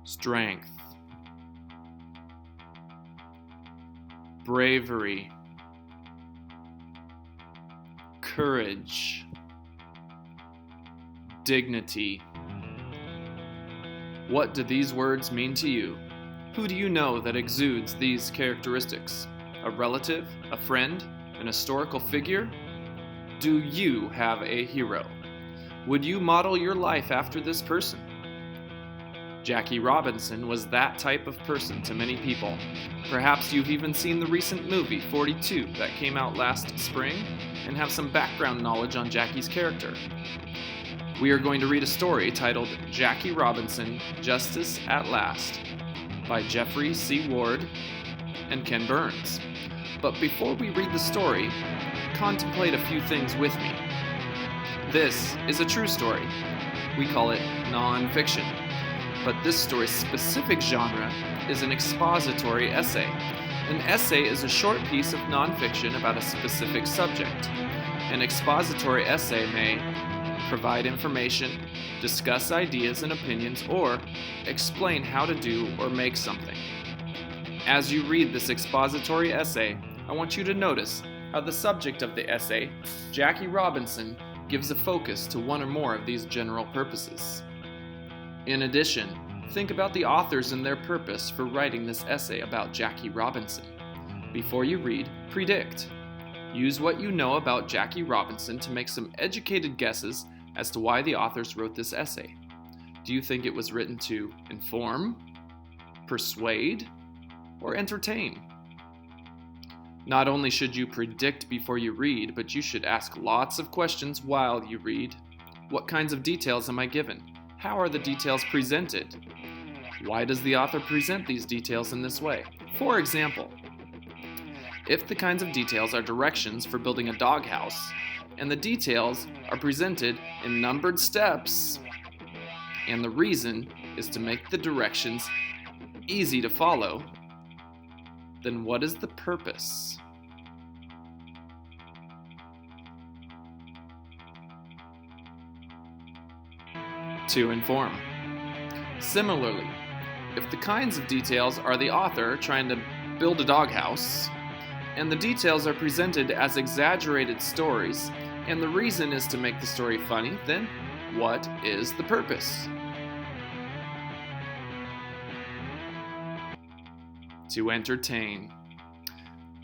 strength, bravery, courage, dignity. What do these words mean to you? Who do you know that exudes these characteristics? A relative, a friend, an historical figure? Do you have a hero? Would you model your life after this person? Jackie Robinson was that type of person to many people. Perhaps you've even seen the recent movie 42 that came out last spring and have some background knowledge on Jackie's character. We are going to read a story titled Jackie Robinson, Justice at Last by Jeffrey C. Ward and Ken Burns. But before we read the story, contemplate a few things with me. This is a true story. We call it non-fiction. But this story's specific genre is an expository essay. An essay is a short piece of nonfiction about a specific subject. An expository essay may provide information, discuss ideas and opinions, or explain how to do or make something. As you read this expository essay, I want you to notice how the subject of the essay, Jackie Robinson, gives a focus to one or more of these general purposes. In addition, think about the authors and their purpose for writing this essay about Jackie Robinson. Before you read, predict. Use what you know about Jackie Robinson to make some educated guesses as to why the authors wrote this essay. Do you think it was written to inform, persuade, or entertain? Not only should you predict before you read, but you should ask lots of questions while you read. What kinds of details am I given? How are the details presented? Why does the author present these details in this way? For example, if the kinds of details are directions for building a doghouse, and the details are presented in numbered steps, and the reason is to make the directions easy to follow, then what is the purpose? To inform. Similarly, if the kinds of details are the author trying to build a doghouse, and the details are presented as exaggerated stories, and the reason is to make the story funny, then what is the purpose? To entertain.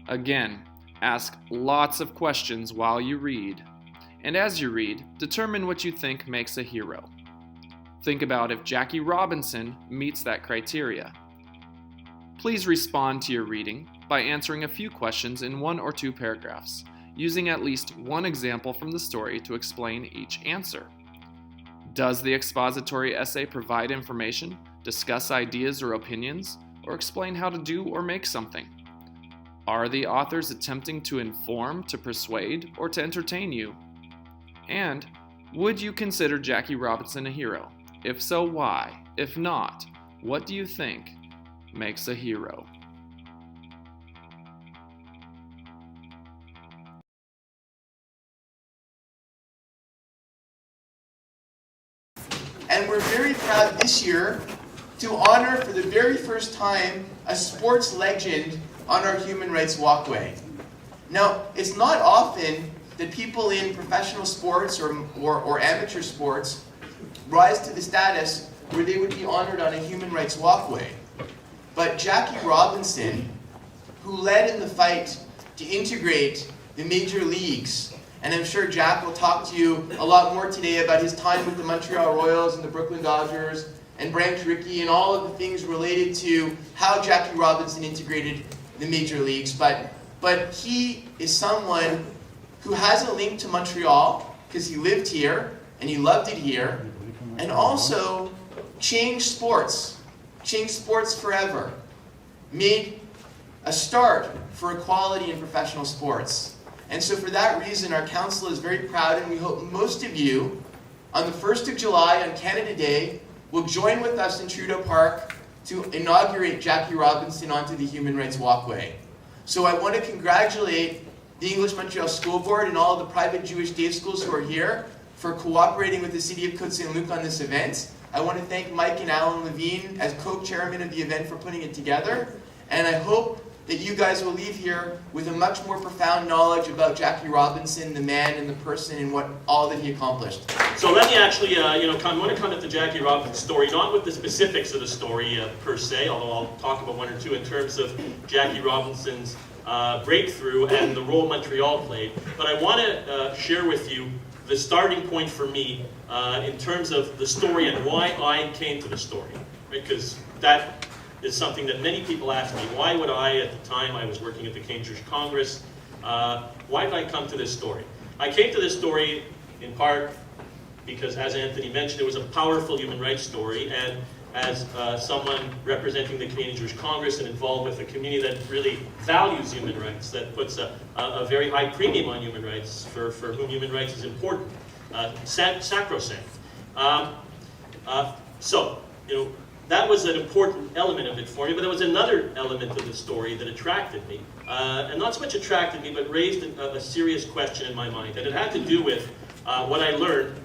Again, ask lots of questions while you read, and as you read, determine what you think makes a hero. Think about if Jackie Robinson meets that criteria. Please respond to your reading by answering a few questions in 1 or 2 paragraphs, using at least one example from the story to explain each answer. Does the expository essay provide information, discuss ideas or opinions, or explain how to do or make something? Are the authors attempting to inform, to persuade, or to entertain you? And would you consider Jackie Robinson a hero? If so, why? If not, what do you think makes a hero? And we're very proud this year to honor for the very first time a sports legend on our Human Rights Walkway. Now, it's not often that people in professional sports or amateur sports rise to the status where they would be honored on a Human Rights Walkway. But Jackie Robinson, who led in the fight to integrate the major leagues, and I'm sure Jack will talk to you a lot more today about his time with the Montreal Royals and the Brooklyn Dodgers and Branch Rickey and all of the things related to how Jackie Robinson integrated the major leagues. But he is someone who has a link to Montreal because he lived here and he loved it here, and also changed sports forever, made a start for equality in professional sports. And so for that reason, our council is very proud, and we hope most of you, on the 1st of July, on Canada Day, will join with us in Trudeau Park to inaugurate Jackie Robinson onto the Human Rights Walkway. So I want to congratulate the English Montreal School Board and all of the private Jewish day schools who are here for cooperating with the City of Côte Saint-Luc on this event. I want to thank Mike and Alan Levine as co-chairmen of the event for putting it together. And I hope that you guys will leave here with a much more profound knowledge about Jackie Robinson, the man and the person, and all that he accomplished. So let me actually, I want to come at the Jackie Robinson story, not with the specifics of the story per se, although I'll talk about one or two in terms of Jackie Robinson's breakthrough and the role Montreal played. But I want to share with you the starting point for me in terms of the story and why I came to the story, right? Because that is something that many people ask me. Why would I, at the time I was working at the Canadian Jewish Congress, why did I come to this story? I came to this story in part because, as Anthony mentioned, it was a powerful human rights story, and as someone representing the Canadian Jewish Congress and involved with a community that really values human rights, that puts a very high premium on human rights, for whom human rights is important, sacrosanct. That was an important element of it for me, but there was another element of the story that attracted me. And not so much attracted me, but raised a serious question in my mind. And it had to do with what I learned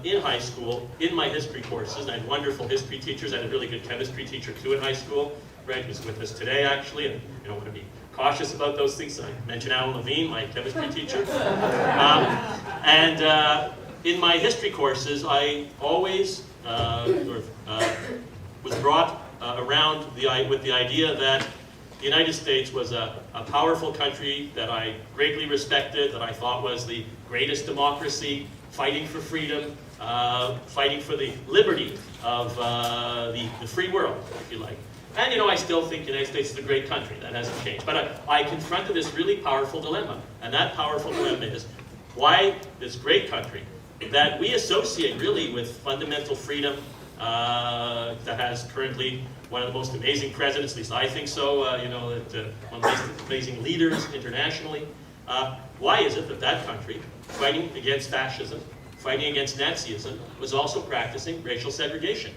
in high school, in my history courses. And I had wonderful history teachers. I had a really good chemistry teacher too in high school, right, who's with us today actually. And I want to be cautious about those things. I mentioned Alan Levine, my chemistry teacher. In my history courses, I always was brought around with the idea that the United States was a powerful country that I greatly respected, that I thought was the greatest democracy, fighting for freedom, fighting for the liberty of the free world, if you like. And I still think the United States is a great country. That hasn't changed. But I confronted this really powerful dilemma. And that powerful dilemma is why this great country that we associate really with fundamental freedom, that has currently one of the most amazing presidents, at least I think so, one of the most amazing leaders internationally. Why is it that country, fighting against fascism, fighting against Nazism, was also practicing racial segregation?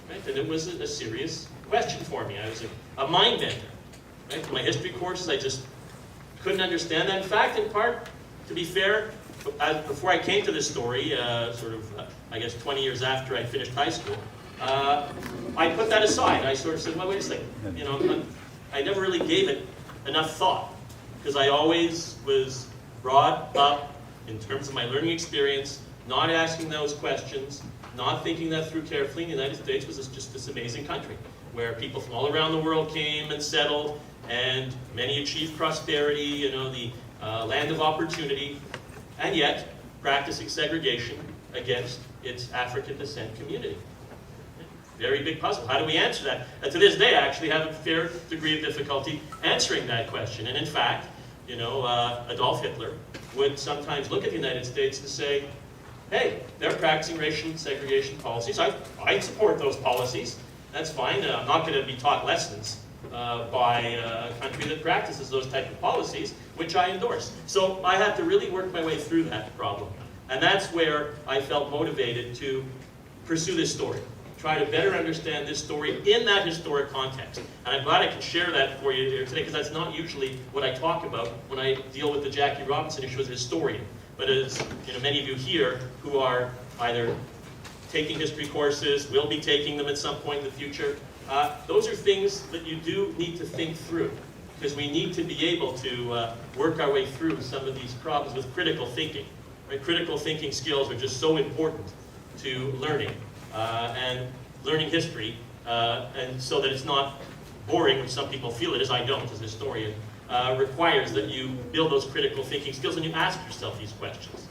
Right? And it was a serious question for me. I was a mind bender. Right? In my history courses, I just couldn't understand that. In fact, in part, to be fair, before I came to this story, I guess 20 years after I finished high school, I put that aside. I sort of said, well, wait a second. I never really gave it enough thought, because I always was brought up, in terms of my learning experience, not asking those questions, not thinking that through carefully. The United States was just this amazing country, where people from all around the world came and settled, and many achieved prosperity, the land of opportunity, and yet practicing segregation against its African descent community. Very big puzzle. How do we answer that? And to this day, I actually have a fair degree of difficulty answering that question. And in fact, Adolf Hitler would sometimes look at the United States and say, hey, they're practicing racial segregation policies. I support those policies. That's fine. I'm not going to be taught lessons by a country that practices those type of policies, which I endorse. So I had to really work my way through that problem. And that's where I felt motivated to pursue this story, try to better understand this story in that historic context. And I'm glad I can share that for you here today, because that's not usually what I talk about when I deal with the Jackie Robinson issue as a historian. But as many of you here who are either taking history courses, will be taking them at some point in the future, those are things that you do need to think through, because we need to be able to work our way through some of these problems with critical thinking. Right? Critical thinking skills are just so important to learning and learning history, and so that it's not boring, which some people feel it is. I don't, as a historian. Requires that you build those critical thinking skills and you ask yourself these questions.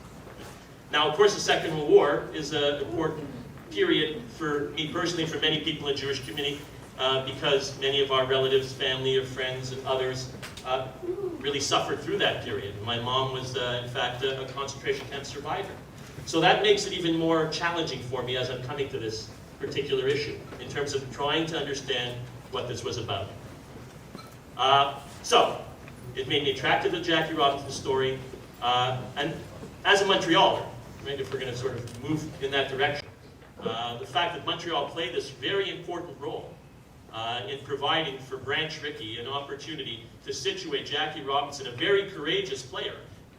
Now, of course, the Second World War is an important period for me personally, for many people in the Jewish community, because many of our relatives, family, or friends, and others really suffered through that period. My mom was, in fact, a concentration camp survivor. So that makes it even more challenging for me as I'm coming to this particular issue, in terms of trying to understand what this was about. So, it made me attracted to Jackie Robinson's story, and as a Montrealer, right, if we're going to sort of move in that direction, the fact that Montreal played this very important role in providing for Branch Rickey an opportunity to situate Jackie Robinson, a very courageous player,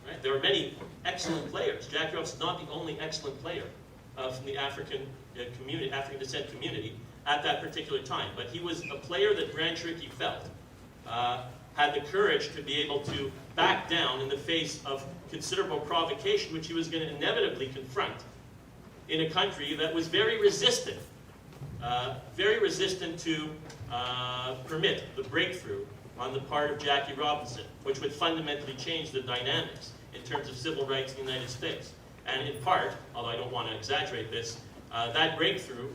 Right? There were many excellent players. Jackie Robinson was not the only excellent player from the African community, African descent community at that particular time. But he was a player that Grand Cherokee felt had the courage to be able to back down in the face of considerable provocation, which he was going to inevitably confront in a country that was very resistant to permit the breakthrough on the part of Jackie Robinson, which would fundamentally change the dynamics in terms of civil rights in the United States. And in part, although I don't want to exaggerate this, that breakthrough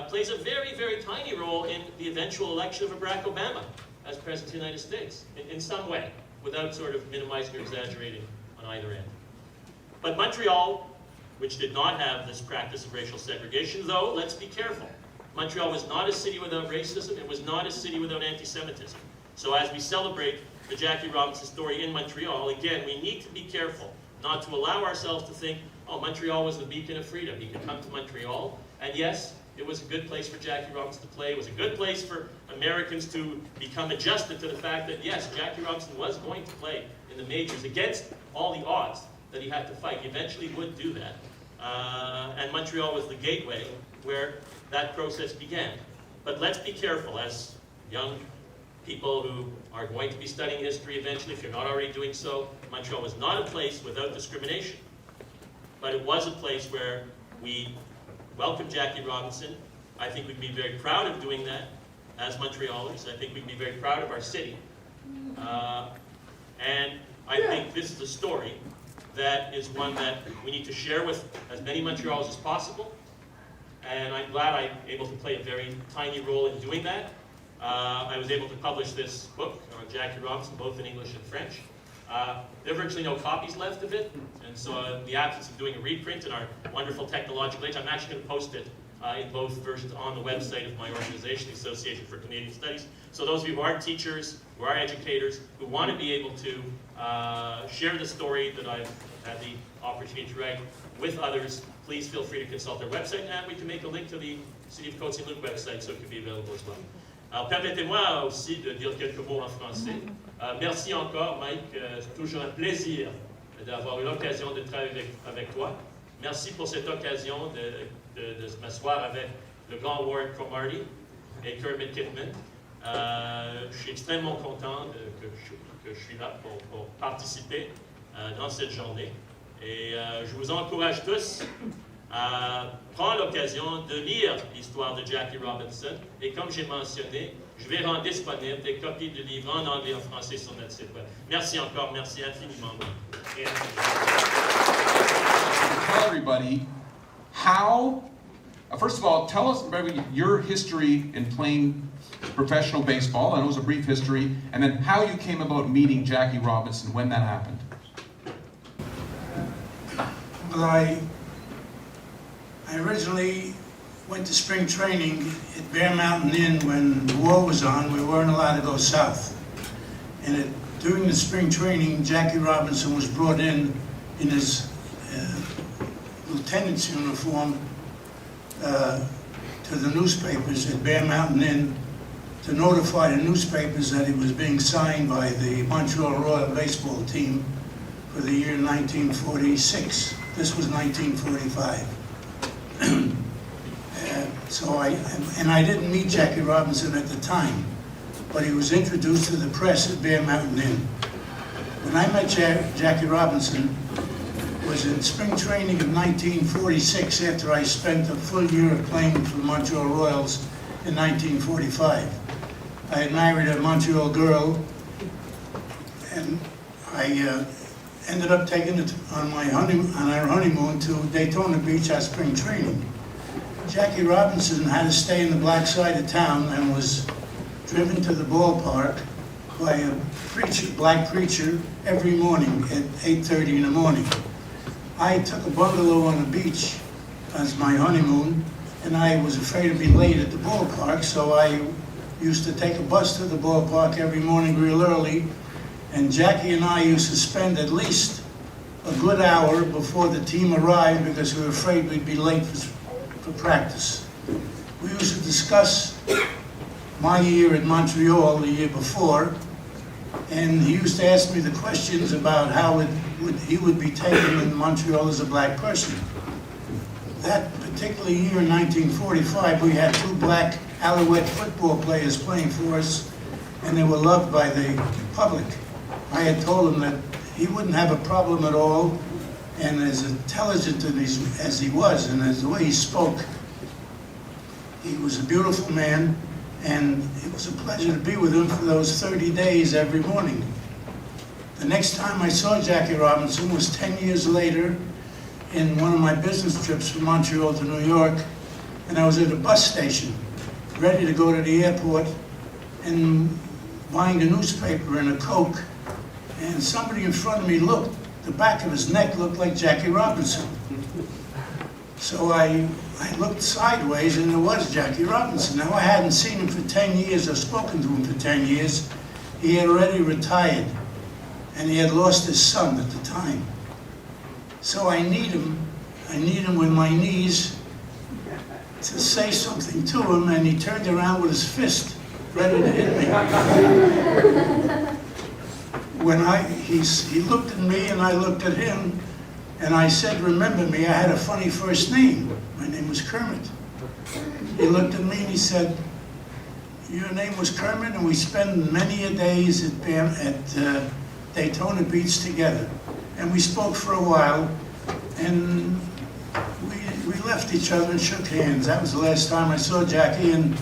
plays a very, very tiny role in the eventual election of Barack Obama as President of the United States, in some way, without sort of minimizing or exaggerating on either end. But Montreal, which did not have this practice of racial segregation, though, let's be careful. Montreal was not a city without racism. It was not a city without anti-Semitism. So as we celebrate the Jackie Robinson story in Montreal, again, we need to be careful not to allow ourselves to think, oh, Montreal was the beacon of freedom. He could come to Montreal, and yes, it was a good place for Jackie Robinson to play. It was a good place for Americans to become adjusted to the fact that, yes, Jackie Robinson was going to play in the majors against all the odds that he had to fight. He eventually would do that. And Montreal was the gateway where that process began. But let's be careful as young people who are going to be studying history eventually, if you're not already doing so. Montreal was not a place without discrimination. But it was a place where we welcomed Jackie Robinson. I think we'd be very proud of doing that as Montrealers. I think we'd be very proud of our city. And I think this is a story that is one that we need to share with as many Montrealers as possible. And I'm glad I'm able to play a very tiny role in doing that. I was able to publish this book on Jackie Robinson, both in English and French. There are virtually no copies left of it, and so in the absence of doing a reprint in our wonderful technological age, I'm actually going to post it in both versions on the website of my organization, the Association for Canadian Studies. So those of you who are teachers, who are educators, who want to be able to share the story that I've had the opportunity to write with others, please feel free to consult our website, and we can make a link to the City of Côte-Saint-Luc website so it can be available as well. Alors, permettez-moi aussi de dire quelques mots en français. Merci encore, Mike. C'est toujours un plaisir d'avoir eu l'occasion de travailler avec toi. Merci pour cette occasion de m'asseoir avec le grand Warren Cromartie et Kermit Kittman. Je suis extrêmement content que je suis là pour participer dans cette journée. Et je vous encourage tous à prendre l'occasion de lire l'histoire de Jackie Robinson. Et comme j'ai mentionné, je vais rendre disponible des copies de livres en anglais et en français sur notre site web. Merci encore, merci infiniment. Tell everybody how, first of all, tell us maybe your history in playing professional baseball. I know it was a brief history. And then how you came about meeting Jackie Robinson, when that happened. Well, I originally went to spring training at Bear Mountain Inn when the war was on. We weren't allowed to go south. And during the spring training, Jackie Robinson was brought in his lieutenant's uniform to the newspapers at Bear Mountain Inn to notify the newspapers that he was being signed by the Montreal Royal baseball team for the year 1946. This was 1945. I didn't meet Jackie Robinson at the time, but he was introduced to the press at Bear Mountain Inn. When I met Jackie Robinson, was in spring training of 1946 after I spent a full year of playing for the Montreal Royals in 1945. I had married a Montreal girl, and I ended up taking it on our honeymoon to Daytona Beach at spring training. Jackie Robinson had to stay in the black side of town and was driven to the ballpark by a black preacher every morning at 8:30 in the morning. I took a bungalow on the beach as my honeymoon, and I was afraid to be late at the ballpark, so I used to take a bus to the ballpark every morning real early, and Jackie and I used to spend at least a good hour before the team arrived because we were afraid we'd be late for practice. We used to discuss my year at Montreal the year before, And he used to ask me the questions about how he would be taken in Montreal as a black person. That particular year in 1945, we had 2 black Alouette football players playing for us, and they were loved by the public. I had told him that he wouldn't have a problem at all, and as intelligent as he was, and as the way he spoke, he was a beautiful man, and it was a pleasure to be with him for those 30 days every morning. The next time I saw Jackie Robinson was 10 years later in one of my business trips from Montreal to New York, and I was at a bus station, ready to go to the airport, and buying a newspaper and a Coke, and somebody in front of me looked, the back of his neck looked like Jackie Robinson. So I looked sideways, and it was Jackie Robinson. Now, I hadn't seen him for 10 years or spoken to him for 10 years. He had already retired, and he had lost his son at the time. So I need him with my knees to say something to him, and he turned around with his fist, ready to hit me. When he looked at me and I looked at him, and I said, "Remember me, I had a funny first name. My name was Kermit." He looked at me and he said, "Your name was Kermit, and we spent many a days at Daytona Beach together." And we spoke for a while, and we left each other and shook hands. That was the last time I saw Jackie, and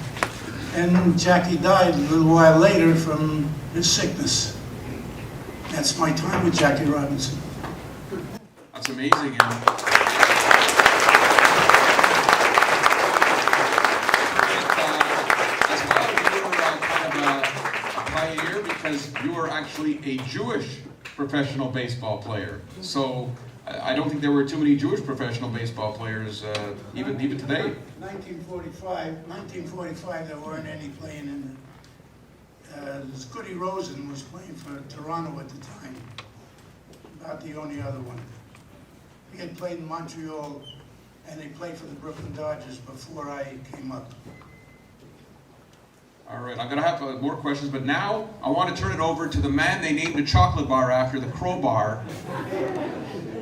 Jackie died a little while later from his sickness. That's my time with Jackie Robinson. That's amazing. And as well, you were kind of a pioneer because you were actually a Jewish professional baseball player. So I don't think there were too many Jewish professional baseball players even today. 1945, there weren't any playing in it. Goody Rosen was playing for Toronto at the time, about the only other one. He had played in Montreal, and they played for the Brooklyn Dodgers before I came up. All right, I'm going to have more questions, but now I want to turn it over to the man they named a chocolate bar after, the Crowbar,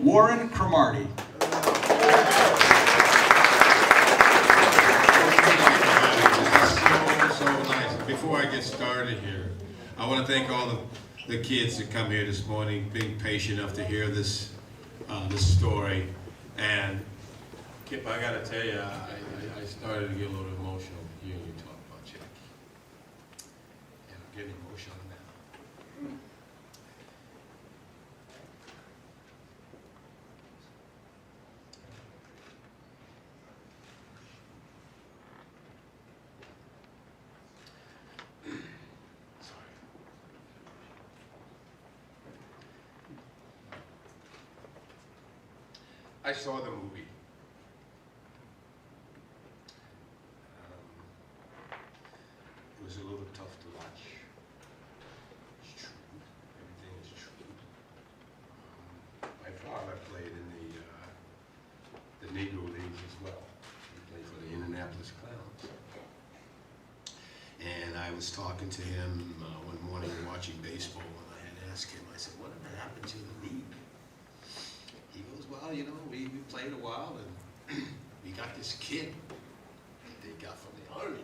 Warren Cromartie. So nice. Before I get started here, I want to thank all the kids that come here this morning, being patient enough to hear this story. And Kip, I got to tell you, I started to get a little emotional hearing you talk about Jackie. And I'm getting emotional now. I saw the movie. It was a little tough to watch. It's true. Everything is true. My father played in the Negro Leagues as well. He played for the Indianapolis Clowns. And I was talking to him one morning watching baseball, and I had asked him, I said, "Whatever happened to the league?" He goes, "Well, you know, we played a while, and we got this kid that they got from the Army.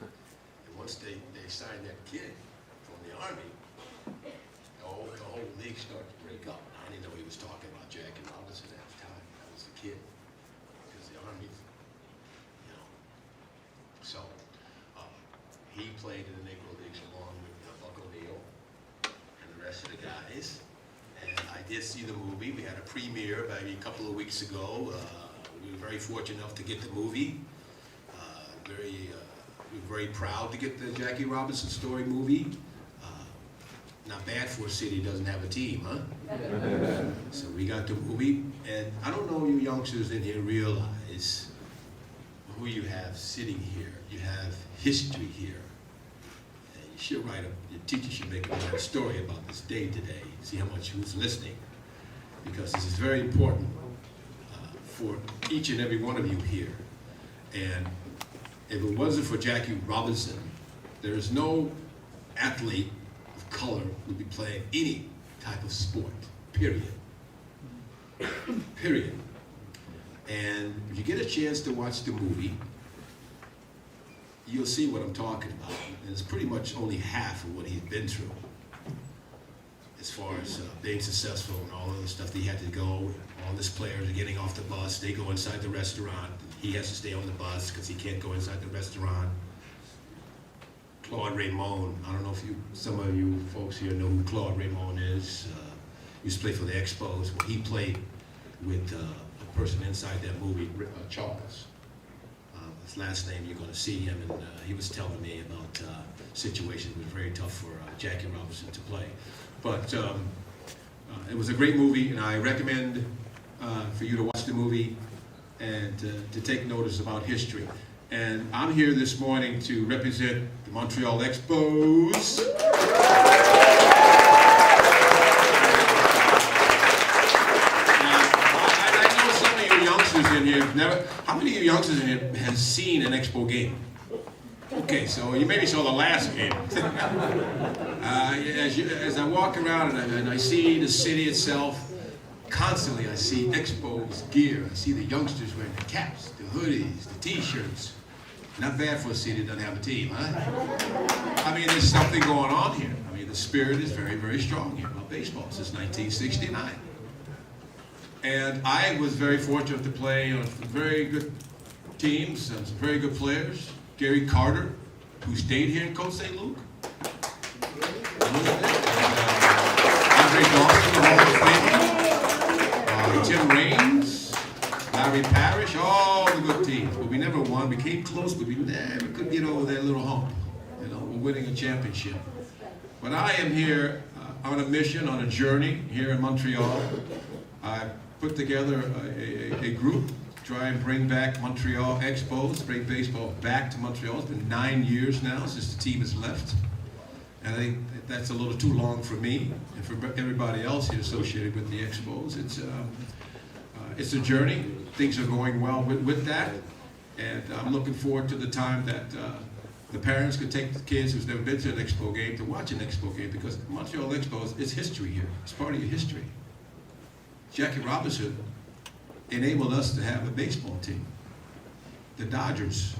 And once they signed that kid from the Army, the whole league started to break up." I didn't know he was talking about Jackie Robinson at the time. That was the kid, because the Army, you know. So he played in the Negro Leagues along with Buck O'Neil and the rest of the guys. And I did see the movie. We had a premiere maybe a couple of weeks ago. We were very fortunate enough to get the movie. We were very proud to get the Jackie Robinson story movie. Not bad for a city that doesn't have a team, huh? So we got the movie, and I don't know if you youngsters in here realize who you have sitting here. You have history here. And you should your teacher should make a story about this day today, see how much who's listening, because this is very important for each and every one of you here. And if it wasn't for Jackie Robinson, there is no athlete of color would be playing any type of sport, period. Period. And if you get a chance to watch the movie, you'll see what I'm talking about. And it's pretty much only half of what he's been through. As far as being successful and all of the stuff that he had to go, all his players are getting off the bus, they go inside the restaurant, he has to stay on the bus because he can't go inside the restaurant. Claude Raymond, I don't know if some of you folks here know who Claude Raymond is. Used to play for the Expos. Well, he played with a person inside that movie, Charles. His last name, you're going to see him, and he was telling me about situations. It was very tough for Jackie Robinson to play. But it was a great movie, and I recommend for you to watch the movie and to take notice about history. And I'm here this morning to represent the Montreal Expos. I know some of you youngsters in here how many of you youngsters in here has seen an Expo game? Okay, so you maybe saw the last game. As I walk around and I see the city itself, constantly I see Expos gear. I see the youngsters wearing the caps, the hoodies, the t-shirts. Not bad for a city that doesn't have a team, huh? I mean, there's something going on here. I mean, the spirit is very, very strong here about baseball since 1969. And I was very fortunate to play on very good teams and some very good players. Gary Carter, who stayed here in Côte Saint-Luc. Andre Dawson, the Hall of Fame. Tim Raines, Larry Parrish, all the good teams. But we never won. We came close, but we never could get over that little hump. You know, we're winning a championship. But I am here on a mission, on a journey here in Montreal. I put together a group to try and bring back Montreal Expos, bring baseball back to Montreal. It's been 9 years now since the team has left. And I think that's a little too long for me and for everybody else here associated with the Expos. It's a journey. Things are going well with that. And I'm looking forward to the time that the parents could take the kids who's never been to an Expo game to watch an Expo game, because Montreal Expos is history here. It's part of your history. Jackie Robinson enabled us to have a baseball team. The Dodgers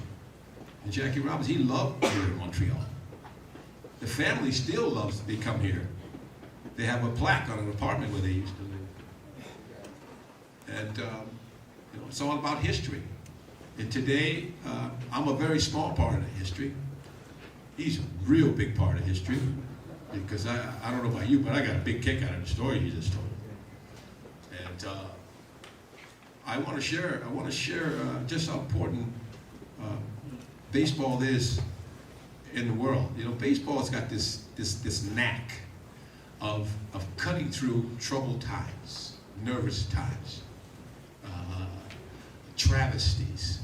and Jackie Robinson, he loved here in Montreal. The family still loves to come here. They have a plaque on an apartment where they used to live. And you know, it's all about history. And today, I'm a very small part of the history. He's a real big part of history. Because I don't know about you, but I got a big kick out of the story you just told. And I want to share just how important baseball is in the world. You know, baseball has got this knack of cutting through troubled times, nervous times, travesties.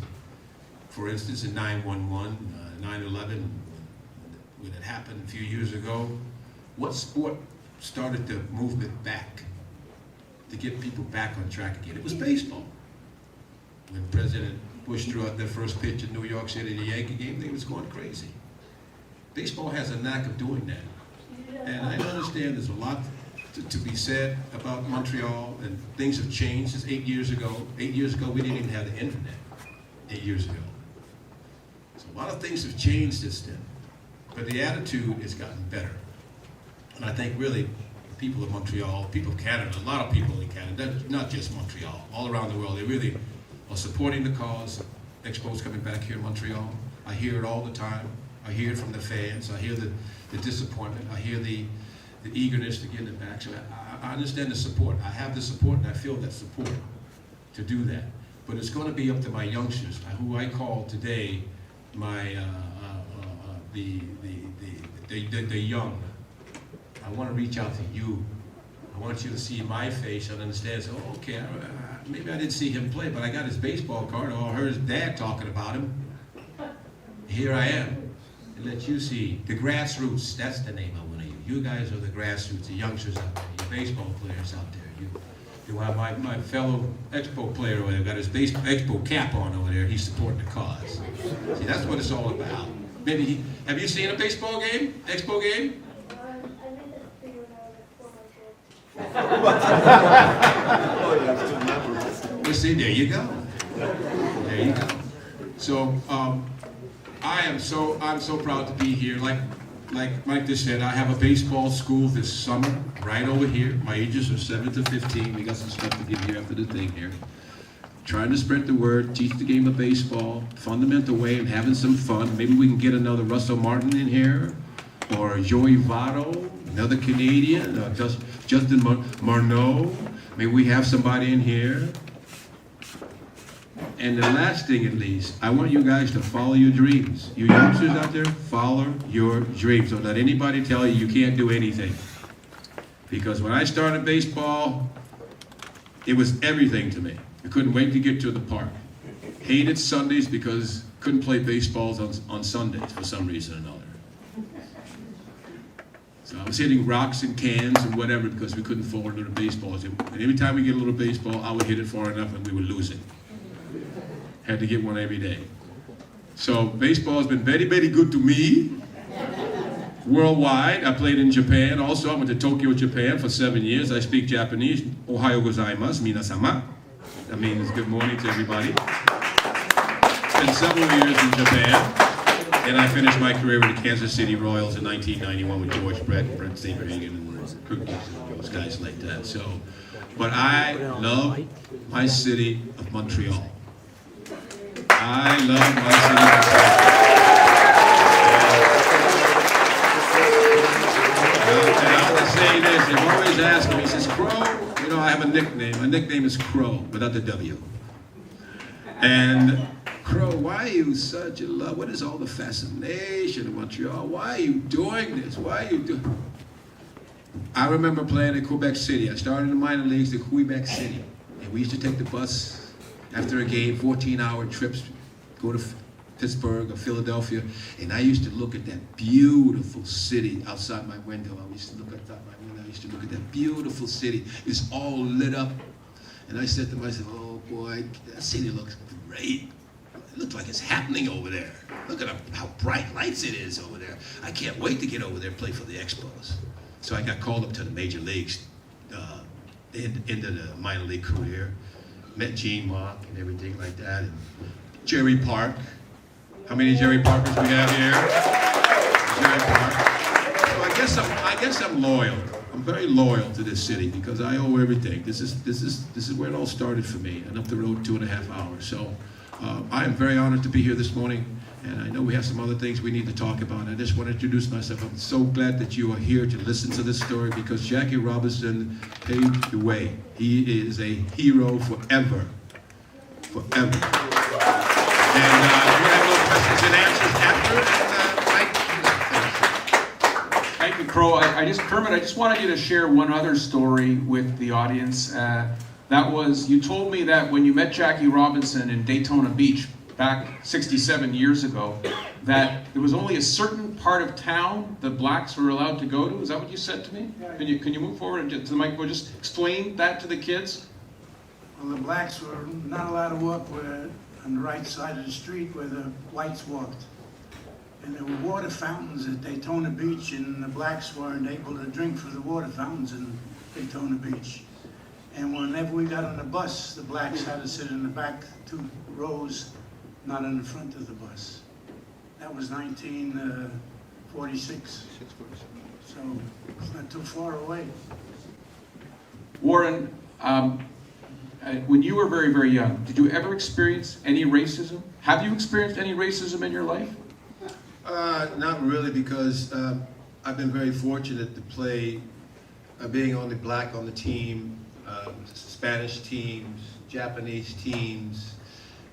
For instance, in 9/11, 9/11, when it happened a few years ago, what sport started the movement back to get people back on track again? It was baseball. When President Bush threw out their first pitch in New York City, the Yankee game, they was going crazy. Baseball has a knack of doing that. And I understand there's a lot to be said about Montreal, and things have changed since 8 years ago. 8 years ago, we didn't even have the internet. 8 years ago. So a lot of things have changed since then. But the attitude has gotten better. And I think really the people of Montreal, people of Canada, a lot of people in Canada, not just Montreal, all around the world, they really are supporting the cause. Expos coming back here in Montreal. I hear it all the time. I hear it from the fans. I hear the disappointment. I hear the eagerness to get it back. So I understand the support. I have the support, and I feel that support to do that. But it's going to be up to my youngsters, who I call today my the young. I want to reach out to you. I want you to see my face and understand. So, okay, maybe I didn't see him play, but I got his baseball card. Or I heard his dad talking about him. Here I am. And let you see the grassroots. That's the name I want to use. You guys are the grassroots, the youngsters out there, you baseball players out there. You have my fellow Expo player over there, got his Expo cap on over there. He's supporting the cause. See, that's what it's all about. Maybe have you seen a baseball game, Expo game? Well, see, there you go. There you go. So, I'm so proud to be here. Like Mike just said, I have a baseball school this summer, right over here. My ages are 7 to 15. We got some stuff to give you after the thing here. Trying to spread the word, teach the game of baseball, fundamental way of having some fun. Maybe we can get another Russell Martin in here, or Joey Votto, another Canadian, or Justin Marneau. Maybe we have somebody in here. And the last thing, at least, I want you guys to follow your dreams. You youngsters out there, follow your dreams. Don't let anybody tell you you can't do anything. Because when I started baseball, it was everything to me. I couldn't wait to get to the park. Hated Sundays because couldn't play baseballs on Sundays for some reason or another. So I was hitting rocks and cans and whatever because we couldn't forward to the baseballs. And every time we get a little baseball, I would hit it far enough and we would lose it. Had to get one every day. So baseball has been very, very good to me. Worldwide, I played in Japan also. I went to Tokyo, Japan for 7 years. I speak Japanese. Ohayo gozaimasu, minasama. That means good morning to everybody. Spent several years in Japan. And I finished my career with the Kansas City Royals in 1991 with George Brett Saberhagen, and Cookies and those guys like that. So, but I love my city of Montreal. I love my city of Montreal. And I want to say this, they've always asked me, he says, Crow, you know, I have a nickname. My nickname is Crow, without the W. And Crow, why are you such a love? What is all the fascination of Montreal? Why are you doing this? Why are you doing? I remember playing in Quebec City. I started in the minor leagues in Quebec City. And we used to take the bus after a game, 14-hour trips, go to Pittsburgh or Philadelphia. And I used to look at that beautiful city outside my window. I used to look outside my window. I used to look at that beautiful city. It's all lit up. And I said to myself, oh boy, that city looks great. It looks like it's happening over there. Look at how bright lights it is over there. I can't wait to get over there and play for the Expos. So I got called up to the major leagues, into the minor league career. Met Gene Mock and everything like that. And Jerry Park. How many Jerry Parkers we have here? Jerry Park. So I guess I'm loyal. I'm very loyal to this city because I owe everything. This is where it all started for me, and up the road 2.5 hours. So I am very honored to be here this morning, and I know we have some other things we need to talk about. I just want to introduce myself. I'm so glad that you are here to listen to this story because Jackie Robinson paved the way. He is a hero forever. Forever. And we'll have little questions and answers after. Thank you, Crow. Kermit, I just wanted you to share one other story with the audience. That was, you told me that when you met Jackie Robinson in Daytona Beach back 67 years ago, that there was only a certain part of town the blacks were allowed to go to. Is that what you said to me? Can you move forward to the microphone? Just explain that to the kids. Well, the blacks were not allowed to walk on the right side of the street where the whites walked. And there were water fountains at Daytona Beach, and the blacks weren't able to drink from the water fountains in Daytona Beach. And whenever we got on the bus, the blacks had to sit in the back 2 rows, not in the front of the bus. That was 1946. So it's not too far away. Warren, when you were very, very young, did you ever experience any racism? Have you experienced any racism in your life? Not really, because I've been very fortunate to play, being only black on the team, Spanish teams, Japanese teams,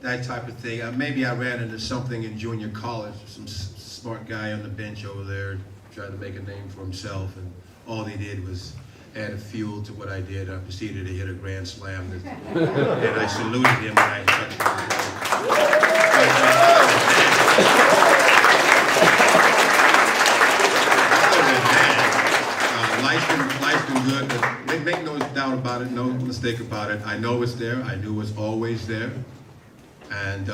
that type of thing. Maybe I ran into something in junior college, some smart guy on the bench over there trying to make a name for himself, and all he did was add fuel to what I did. I proceeded to hit a grand slam, and I saluted him when I touched Life's been good, but make no doubt about it, no mistake about it. I know it's there. I knew it was always there. And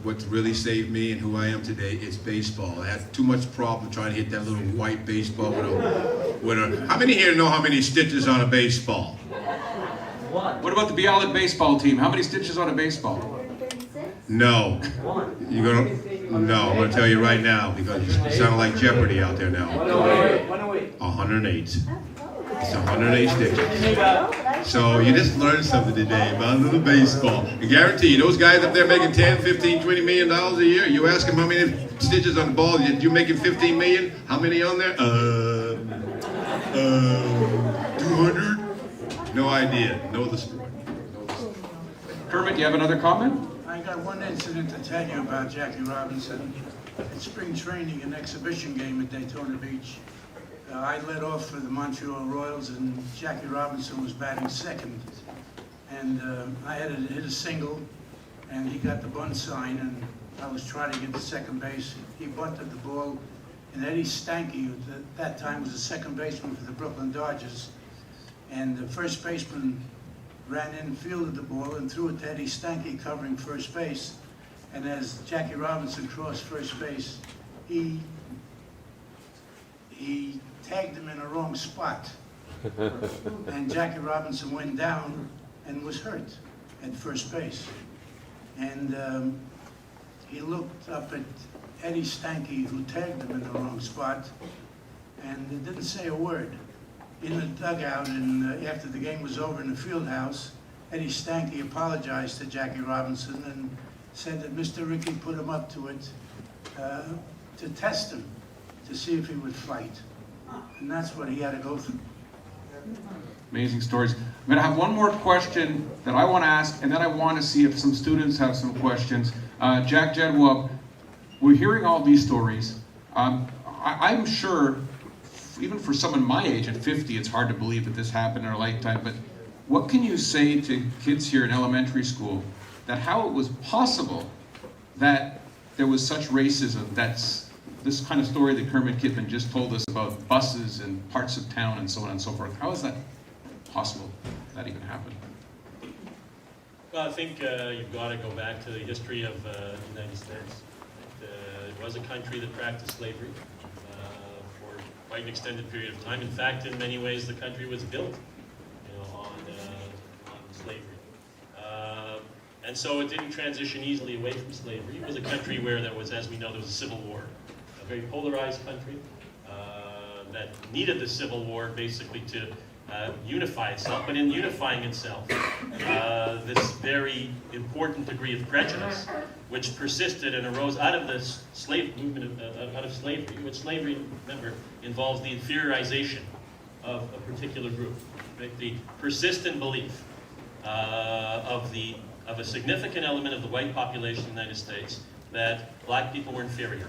what really saved me and who I am today is baseball. I had too much problem trying to hit that little white baseball with a. How many here know how many stitches on a baseball? What about the Bialik baseball team? How many stitches on a baseball? No. You're gonna. No, I'm gonna tell you right now because you sound like Jeopardy out there now. 108. It's 108 stitches. So you just learned something today about a little baseball. I guarantee you, those guys up there making 10, 15, 20 million dollars a year, you ask them how many stitches on the ball, you're making 15 million? How many on there? 200? No idea. Know the sport. Kermit, you have another comment? I got one incident to tell you about Jackie Robinson. At spring training, an exhibition game at Daytona Beach. I led off for the Montreal Royals, and Jackie Robinson was batting second. And I had to hit a single, and he got the bunt sign, and I was trying to get to second base. He bunted the ball, and Eddie Stanky, who at that time was the second baseman for the Brooklyn Dodgers, and the first baseman ran in, fielded the ball, and threw it to Eddie Stanky covering first base. And as Jackie Robinson crossed first base, he tagged him in the wrong spot. And Jackie Robinson went down and was hurt at first base. And he looked up at Eddie Stanky, who tagged him in the wrong spot, and didn't say a word. In the dugout, and after the game was over in the field house, Eddie Stanky apologized to Jackie Robinson and said that Mr. Rickey put him up to it to test him, to see if he would fight. And that's what he had to go through. Amazing stories. I'm going to have one more question that I want to ask, and then I want to see if some students have some questions. Jack Jedwab, we're hearing all these stories. I'm sure, even for someone my age at 50, it's hard to believe that this happened in our lifetime, but what can you say to kids here in elementary school that how it was possible that there was such racism? That's this kind of story that Kermit Kidman just told us about buses and parts of town and so on and so forth. How is that possible that even happened? Well, I think you've got to go back to the history of the United States. It was a country that practiced slavery for quite an extended period of time. In fact, in many ways, the country was built, on slavery. And so it didn't transition easily away from slavery. It was a country where there was, as we know, there was a civil war, a very polarized country that needed the Civil War basically to unify itself. But in unifying itself, this very important degree of prejudice, which persisted and arose out of this slave movement, out of slavery, which slavery, remember, involves the inferiorization of a particular group. Right? The persistent belief of a significant element of the white population in the United States that black people were inferior.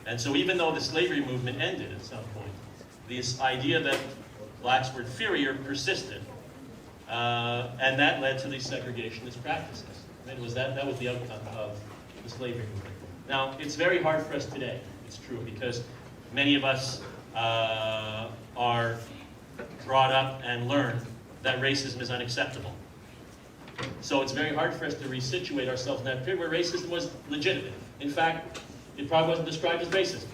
And so even though the slavery movement ended at some point, this idea that blacks were inferior persisted. And that led to these segregationist practices. And that was the outcome of the slavery movement. Now, it's very hard for us today, it's true, because many of us are brought up and learn that racism is unacceptable. So it's very hard for us to resituate ourselves in that period where racism was legitimate. In fact, it probably wasn't described as racism.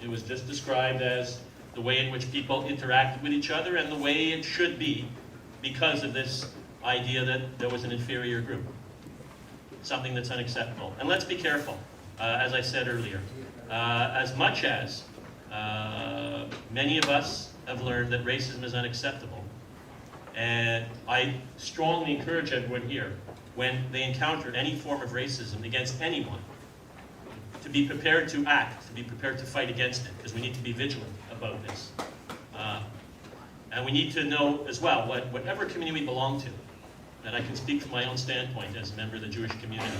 It was just described as the way in which people interacted with each other and the way it should be because of this idea that there was an inferior group. Something that's unacceptable. And let's be careful, as I said earlier. As much as many of us have learned that racism is unacceptable, and I strongly encourage everyone here, when they encounter any form of racism against anyone, to be prepared to act, to be prepared to fight against it, because we need to be vigilant about this. And we need to know as well, whatever community we belong to, and I can speak from my own standpoint as a member of the Jewish community,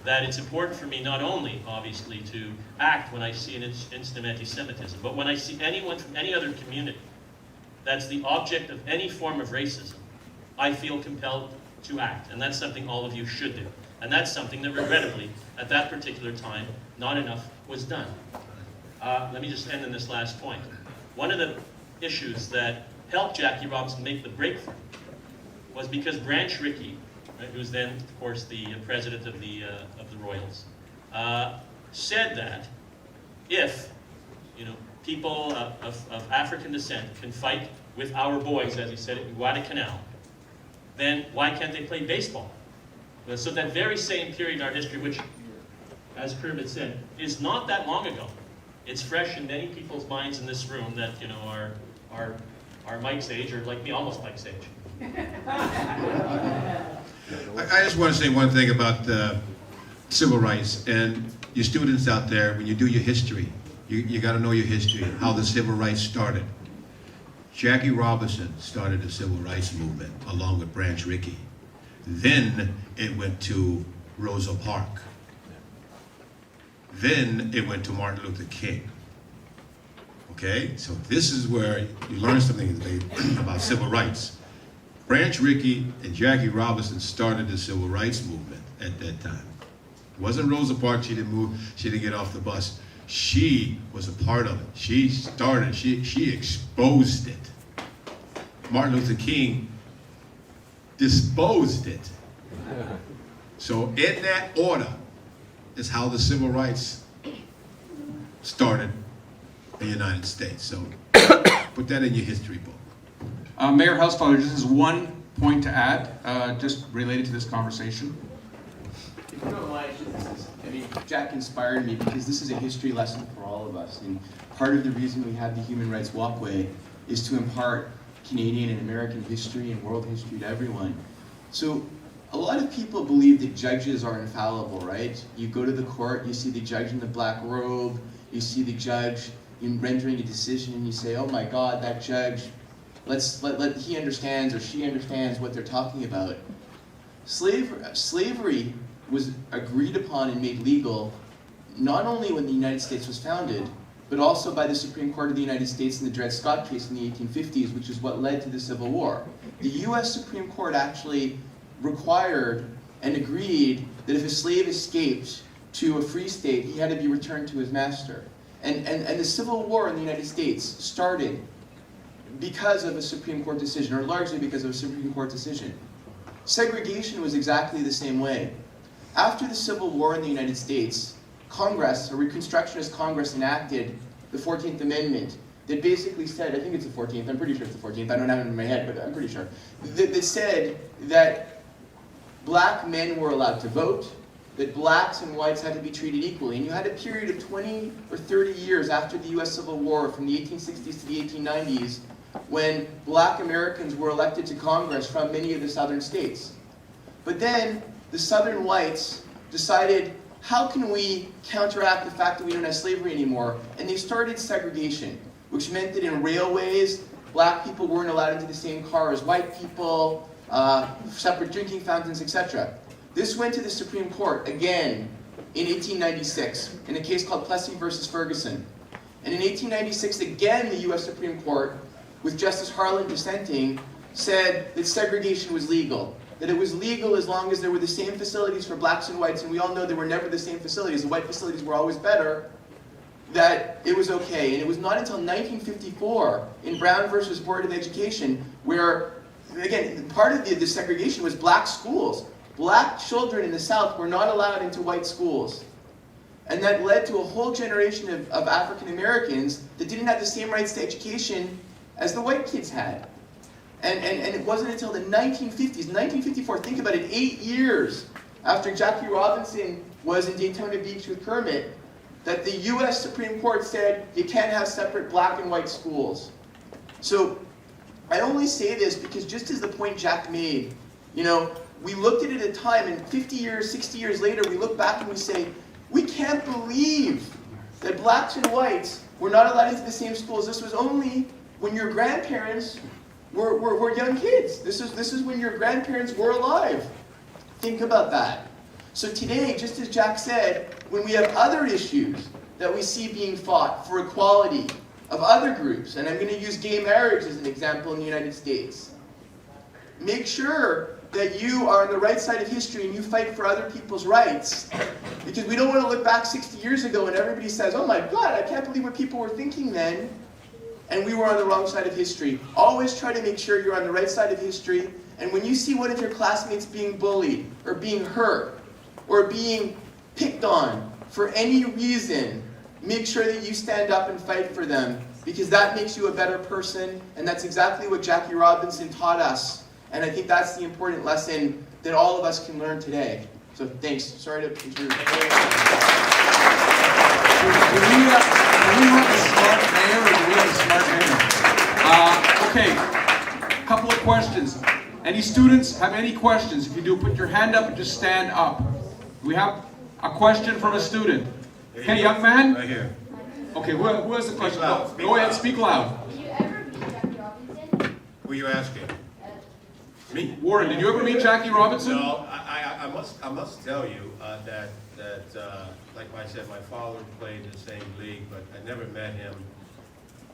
that it's important for me not only, obviously, to act when I see an instance of anti-Semitism, but when I see anyone from any other community that's the object of any form of racism, I feel compelled to act. And that's something all of you should do. And that's something that, regrettably, at that particular time, not enough was done. Let me just end on this last point. One of the issues that helped Jackie Robinson make the breakthrough was because Branch Rickey right, who was then, of course, the president of the Royals, said that if, people of African descent can fight with our boys, as he said it, in Guadalcanal, then why can't they play baseball? So that very same period in our history, which, as Kermit said, is not that long ago. It's fresh in many people's minds in this room that, are Mike's age, or like me, almost Mike's age. I just want to say one thing about civil rights, and your students out there, when you do your history, you got to know your history, how the civil rights started. Jackie Robinson started the civil rights movement along with Branch Rickey. Then it went to Rosa Parks. Then it went to Martin Luther King. Okay, so this is where you learn something about civil rights. Branch Rickey and Jackie Robinson started the civil rights movement at that time. It wasn't Rosa Parks, she didn't get off the bus. She was a part of it. She started, she exposed it. Martin Luther King disposed it. So in that order is how the civil rights started in the United States. So put that in your history book. Mayor Housefather just has one point to add, just related to this conversation. If you don't mind, Jack inspired me because this is a history lesson for all of us. And part of the reason we have the Human Rights Walkway is to impart Canadian and American history and world history to everyone. So a lot of people believe that judges are infallible, right? You go to the court, you see the judge in the black robe, you see the judge in rendering a decision, and you say, oh my God, that judge, he understands or she understands what they're talking about. Slavery was agreed upon and made legal not only when the United States was founded, but also by the Supreme Court of the United States in the Dred Scott case in the 1850s, which is what led to the Civil War. The US Supreme Court actually required and agreed that if a slave escaped to a free state, he had to be returned to his master. And the Civil War in the United States started because of a Supreme Court decision, or largely because of a Supreme Court decision. Segregation was exactly the same way. After the Civil War in the United States, Congress, a Reconstructionist Congress, enacted the 14th Amendment that basically said, I think it's the 14th, I'm pretty sure it's the 14th, I don't have it in my head, but I'm pretty sure, that said that black men were allowed to vote, that blacks and whites had to be treated equally. And you had a period of 20 or 30 years after the US Civil War, from the 1860s to the 1890s, when black Americans were elected to Congress from many of the southern states. But then the southern whites decided, how can we counteract the fact that we don't have slavery anymore? And they started segregation, which meant that in railways, black people weren't allowed into the same car as white people, separate drinking fountains, etc. This went to the Supreme Court again in 1896 in a case called Plessy versus Ferguson. And in 1896, again, the US Supreme Court, with Justice Harlan dissenting, said that segregation was legal. That it was legal as long as there were the same facilities for blacks and whites, and we all know there were never the same facilities. The white facilities were always better, that it was okay. And it was not until 1954, in Brown versus Board of Education, where, again, part of the segregation was black schools. Black children in the South were not allowed into white schools. And that led to a whole generation of African Americans that didn't have the same rights to education as the white kids had. And it wasn't until the 1950s, 1954, think about it, 8 years after Jackie Robinson was in Daytona Beach with Kermit, that the US Supreme Court said you can't have separate black and white schools. So I only say this because just as the point Jack made, we looked at it at a time, and 50 years, 60 years later, we look back and we say, we can't believe that blacks and whites were not allowed into the same schools. This was only when your grandparents were young kids. This is when your grandparents were alive. Think about that. So today, just as Jack said, when we have other issues that we see being fought for equality of other groups, and I'm going to use gay marriage as an example in the United States, make sure that you are on the right side of history and you fight for other people's rights. Because we don't want to look back 60 years ago and everybody says, oh my God, I can't believe what people were thinking then. And we were on the wrong side of history. Always try to make sure you're on the right side of history And when you see one of your classmates being bullied, or being hurt, or being picked on for any reason, make sure that you stand up and fight for them, because that makes you a better person, and that's exactly what Jackie Robinson taught us. And I think that's the important lesson that all of us can learn today. So thanks. Sorry to intrude. Do we have a smart mayor, or do we have a smart mayor? Okay, a couple of questions. Any students have any questions? If you do, put your hand up and just stand up. We have a question from a student. Okay, young man? Right here. Okay, who has the question? loud, Go ahead, loud. speak loud. Did you ever meet Jackie Robinson? Who are you asking? Me? Warren, did you ever meet Jackie Robinson? No, I must tell you that like I said, my father played in the same league, but I never met him.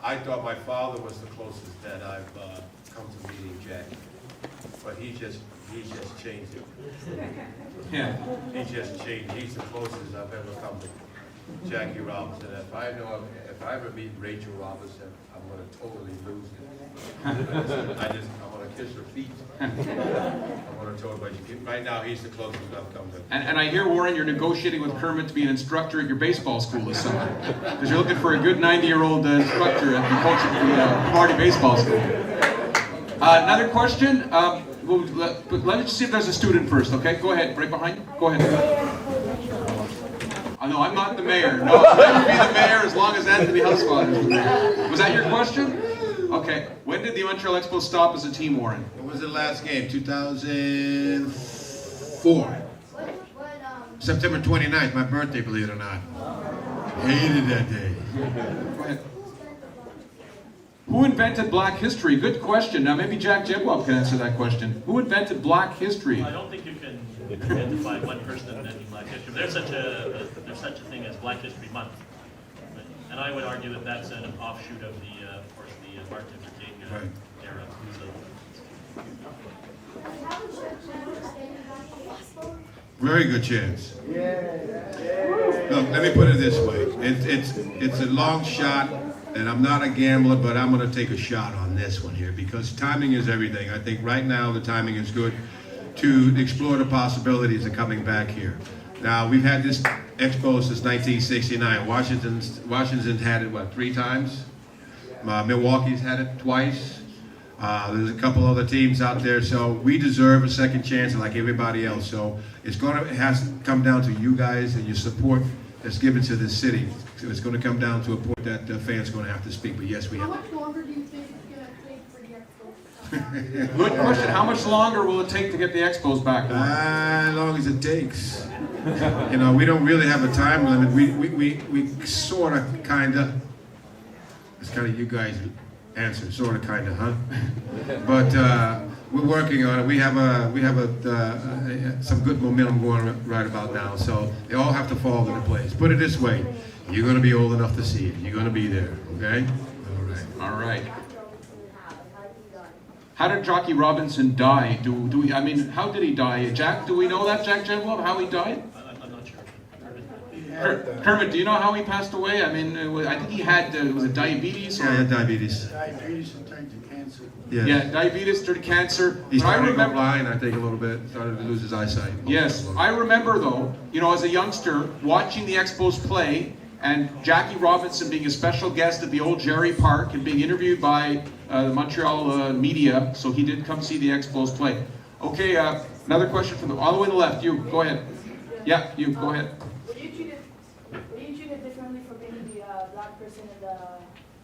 I thought my father was the closest that I've come to meeting Jackie, but he just changed it. Yeah. He just changed. He's the closest I've ever come to Jackie Robinson. If I ever meet Rachel Robinson, I'm gonna totally lose it. I'm gonna kiss her feet. I'm gonna tell her, but right now he's the closest I've come to. And I hear, Warren, you're negotiating with Kermit to be an instructor at your baseball school this summer. Because you're looking for a good 90-year-old instructor at the coach at the Marty Baseball School. Another question? Let me just see if there's a student first, okay? Go ahead, right behind you. Go ahead. No, I'm not the mayor. No, I'll never be the mayor as long as Anthony Husband is the mayor. Was that your question? Okay. When did the Montreal Expos stop as a team, Warren? When was the last game? 2004. September 29th, my birthday, believe it or not. Hated that day. Go ahead. Who invented Black history? Good question. Now maybe Jack Jebwab can answer that question. Who invented Black history? I don't think you can identify one person inventing Black history. There's such a thing as Black History Month, and I would argue that that's an offshoot of the, of course, the Martin Luther King era. So. Very good chance. Look, let me put it this way. It's a long shot, and I'm not a gambler, but I'm going to take a shot on this one here because timing is everything. I think right now the timing is good to explore the possibilities of coming back here. Now, we've had this expo since 1969. Washington's had it, what, 3 times? Milwaukee's had it twice. There's a couple other teams out there, so we deserve a second chance like everybody else. So it has to come down to you guys and your support that's given to this city. So it's going to come down to a point that the fans are going to have to speak. But yes, we have. How much longer do you think it's going to take for the Expos? Good question. How much longer will it take to get the Expos back? As long as it takes. You know, we don't really have a time limit. We sort of, kind of. It's kind of you guys answer, sort of, kind of, huh? But we're working on it. We have some good momentum going right about now. So they all have to fall into place. Put it this way: you're going to be old enough to see it. You're going to be there. Okay? All right. All right. How did Jackie Robinson die? I mean, how did he die? Jack, do we know that, Jack Jebwab, how he died? I'm not sure. Kermit, do you know how he passed away? I mean, I think he had, was it diabetes? Or? Yeah, diabetes. Diabetes and turned to cancer. Yes. Yeah, diabetes, turned to cancer. He started to go remember, blind, I think, a little bit. Started to lose his eyesight. Yes, I remember though, you know, as a youngster, watching the Expos play, and Jackie Robinson being a special guest at the old Jerry Park and being interviewed by the Montreal media, so he did come see the Expos play. Okay, another question from all the way to the left. You, go ahead. Yeah, you, go ahead. Were you treated differently for being the black person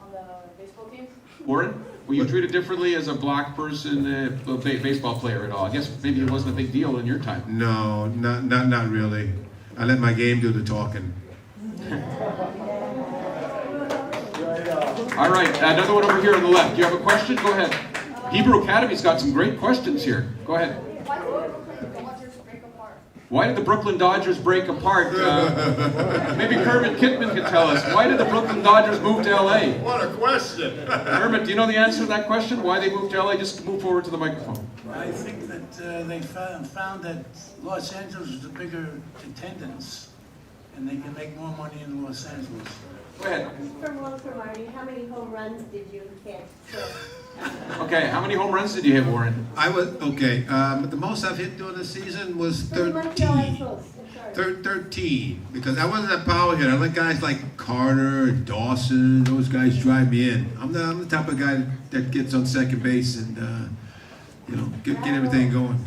on the baseball team? Warren, were you treated differently as a black person, baseball player at all? I guess maybe it wasn't a big deal in your time. No, not really. I let my game do the talking. All right, another one over here on the left. Do you have a question? Go ahead. Hebrew Academy's got some great questions here. Go ahead. Why did the Brooklyn Dodgers break apart? Maybe Kermit Kittman could tell us. Why did the Brooklyn Dodgers move to LA? What a question! Kermit, do you know the answer to that question? Why they moved to LA? Just move forward to the microphone. I think that they found that Los Angeles was a bigger attendance and they can make more money in Los Angeles. Go ahead. From Walter Marty, how many home runs did you hit? Okay, how many home runs did you hit, Warren? I was, okay, the most I've hit during the season was For the Montreal 13. Expos, I'm sorry. 13, because I wasn't a power hitter. I let guys like Carter, Dawson, those guys drive me in. I'm the type of guy that gets on second base and, you know, get everything going.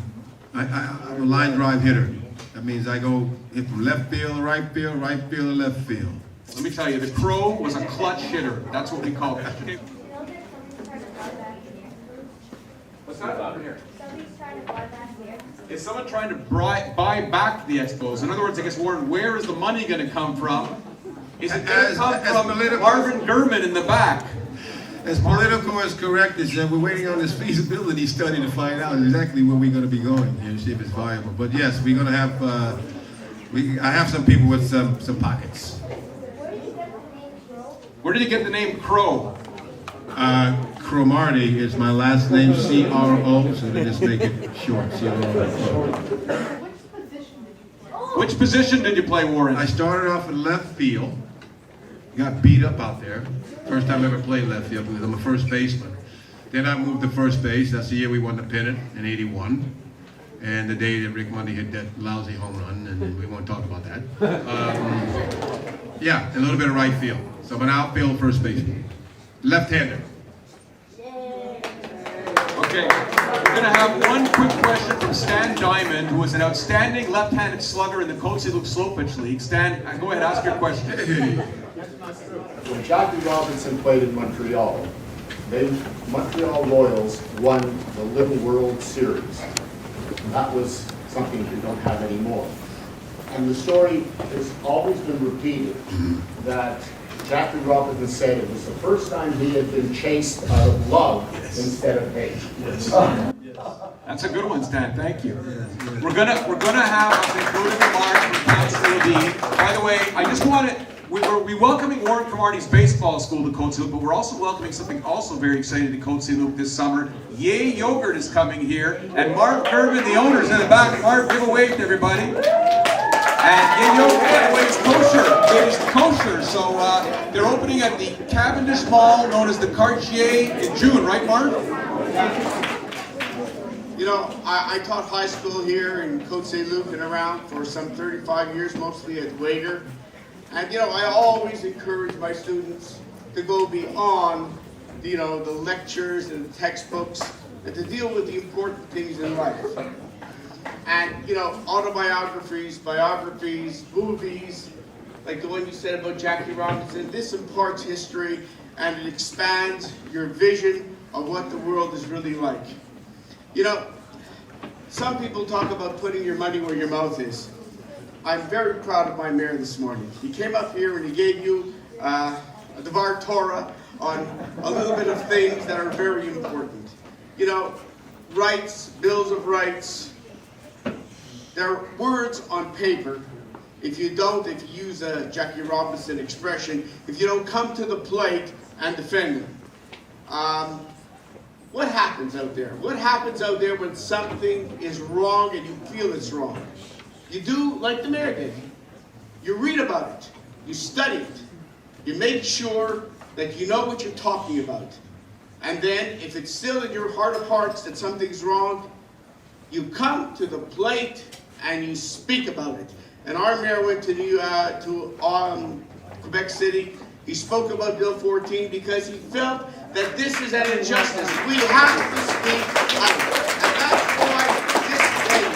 I'm a line drive hitter. That means I go hit from left field, right field to left field. Let me tell you, the Crow was a clutch hitter. That's what we call it. You know that somebody's trying to buy back the Expos? What's that over here? Somebody's trying to buy back the Expos. Is someone trying to buy back the Expos? In other words, I guess, Warren, where is the money going to come from? Is it going to come from Marvin Gurman in the back? As political as correct is, we're waiting on this feasibility study to find out exactly where we're going to be going here, see if it's viable. But yes, we're going to have, I have some people with some pockets. Where did you get the name Crow? Where did you get the name Crow? Cromarty is my last name, C-R-O, so they just make it short, C-R-O. Which position did you play, Warren? I started off in left field, got beat up out there. First time I ever played left field because I'm a first baseman. Then I moved to first base. That's the year we won the pennant in '81. And the day that Rick Monday hit that lousy home run, and we won't talk about that. Yeah, a little bit of right field. So I'm an outfield first baseman. Left-hander. Okay, we're going to have one quick question from Stan Diamond, who is an outstanding left-handed slugger in the Coatesy Luke Slow Pitch League. Stan, go ahead, ask your question. When Jackie Robinson played in Montreal, Montreal Royals won the Little World Series. That was something we don't have anymore. And the story has always been repeated that Jackie Robinson said it was the first time he had been chased out of love instead of hate. That's a good one, Stan. Thank you. We're gonna have a concluding remark from Councilor Dean. By the way, I just want to. We're welcoming Warren Cromarty's baseball school to Coatesy Loop, but we're also welcoming something also very exciting to Coatesy Loop this summer. Yay Yogurt is coming here, and Marv Kervin, the owner's in the back. Marv, give a wave to everybody. And Yay Yogurt, by the way, is kosher. It is kosher, so they're opening at the Cavendish Mall, known as the Cartier, in June, right, Marv? You know, I taught high school here in Coatesy Loop and around for some 35 years, mostly at Wager. And, you know, I always encourage my students to go beyond, you know, the lectures and the textbooks and to deal with the important things in life. And, you know, autobiographies, biographies, movies, like the one you said about Jackie Robinson, this imparts history and it expands your vision of what the world is really like. You know, some people talk about putting your money where your mouth is. I'm very proud of my mayor this morning. He came up here and he gave you a Devar Torah on a little bit of things that are very important. You know, rights, bills of rights, they're words on paper. If you use a Jackie Robinson expression, if you don't come to the plate and defend them. What happens out there? What happens out there when something is wrong and you feel it's wrong? You do like the mayor did. You read about it. You study it. You make sure that you know what you're talking about. And then, if it's still in your heart of hearts that something's wrong, you come to the plate and you speak about it. And our mayor went to Quebec City. He spoke about Bill 14 because he felt that this is an injustice. We have to speak out. And that's why this venue.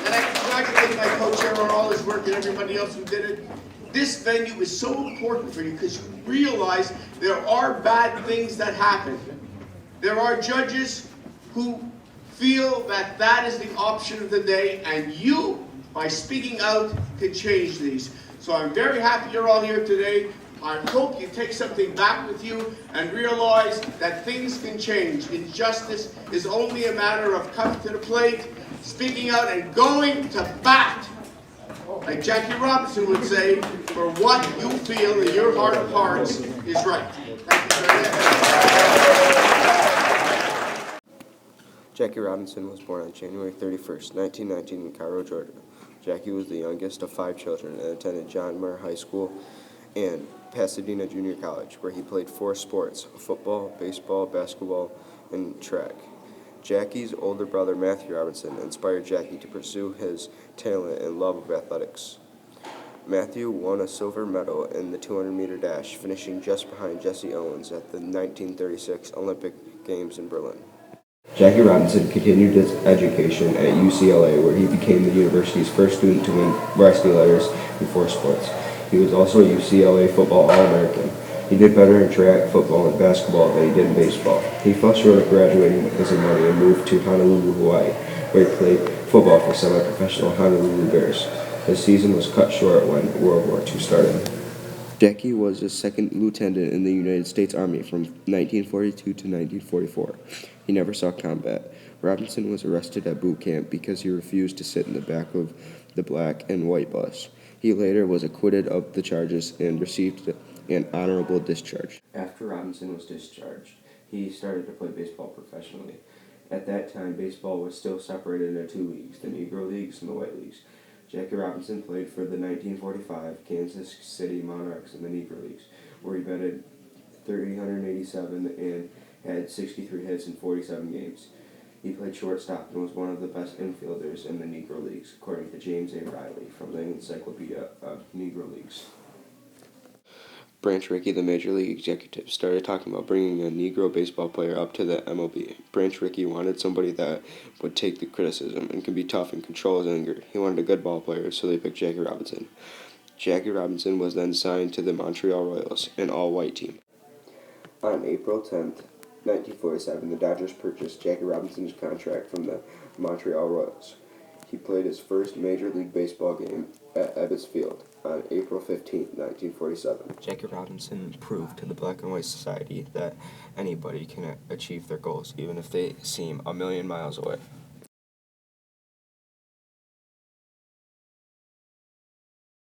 And I congratulate my co-chair on all his work and everybody else who did it. This venue is so important for you because you realize there are bad things that happen. There are judges who feel that that is the option of the day, and you, by speaking out, can change these. So I'm very happy you're all here today. I hope you take something back with you and realize that things can change. Injustice is only a matter of coming to the plate, speaking out, and going to bat. Like Jackie Robinson would say, for what you feel in your heart of hearts is right. Thank you very much. Jackie Robinson was born on January 31st, 1919 in Cairo, Georgia. Jackie was the youngest of 5 children and attended John Muir High School and Pasadena Junior College, where he played 4 sports: football, baseball, basketball, and track. Jackie's older brother, Matthew Robinson, inspired Jackie to pursue his talent and love of athletics. Matthew won a silver medal in the 200-meter dash, finishing just behind Jesse Owens at the 1936 Olympic Games in Berlin. Jackie Robinson continued his education at UCLA, where he became the university's first student to win varsity letters in 4 sports. He was also a UCLA football All-American. He did better in track, football, and basketball than he did in baseball. He fell short of graduating with his money and moved to Honolulu, Hawaii, where he played football for semi-professional Honolulu Bears. His season was cut short when World War II started. Jackie was a second lieutenant in the United States Army from 1942 to 1944. He never saw combat. Robinson was arrested at boot camp because he refused to sit in the back of the black and white bus. He later was acquitted of the charges and received an honorable discharge. After Robinson was discharged, he started to play baseball professionally. At that time, baseball was still separated into 2 leagues, the Negro Leagues and the White Leagues. Jackie Robinson played for the 1945 Kansas City Monarchs in the Negro Leagues, where he batted .387 and had 63 hits in 47 games. He played shortstop and was one of the best infielders in the Negro Leagues, according to James A. Riley from the Encyclopedia of Negro Leagues. Branch Rickey, the Major League executive, started talking about bringing a Negro baseball player up to the MLB. Branch Rickey wanted somebody that would take the criticism and could be tough and control his anger. He wanted a good ball player, so they picked Jackie Robinson. Jackie Robinson was then signed to the Montreal Royals, an all-white team. On April 10th, 1947, the Dodgers purchased Jackie Robinson's contract from the Montreal Royals. He played his first Major League Baseball game at Ebbets Field on April 15, 1947. Jackie Robinson proved to the Black and White Society that anybody can achieve their goals, even if they seem a million miles away.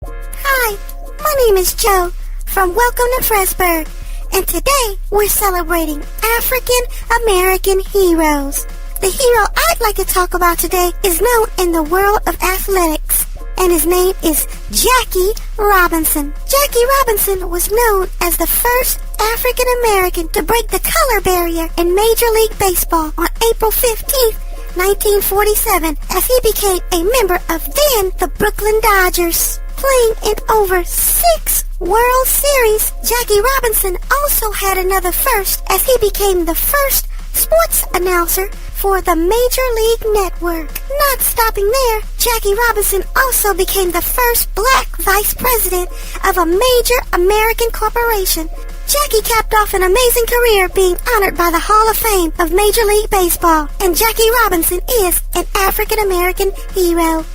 Hi, my name is Joe from Welcome to Fresburg, and today we're celebrating African American heroes. The hero I'd like to talk about today is known in the world of athletics, and his name is Jackie Robinson. Jackie Robinson was known as the first African American to break the color barrier in Major League Baseball on April 15, 1947, as he became a member of then the Brooklyn Dodgers. Playing in over 6 World Series, Jackie Robinson also had another first as he became the first sports announcer for the Major League Network. Not stopping there, Jackie Robinson also became the first black vice president of a major American corporation. Jackie capped off an amazing career being honored by the Hall of Fame of Major League Baseball, and Jackie Robinson is an African American hero.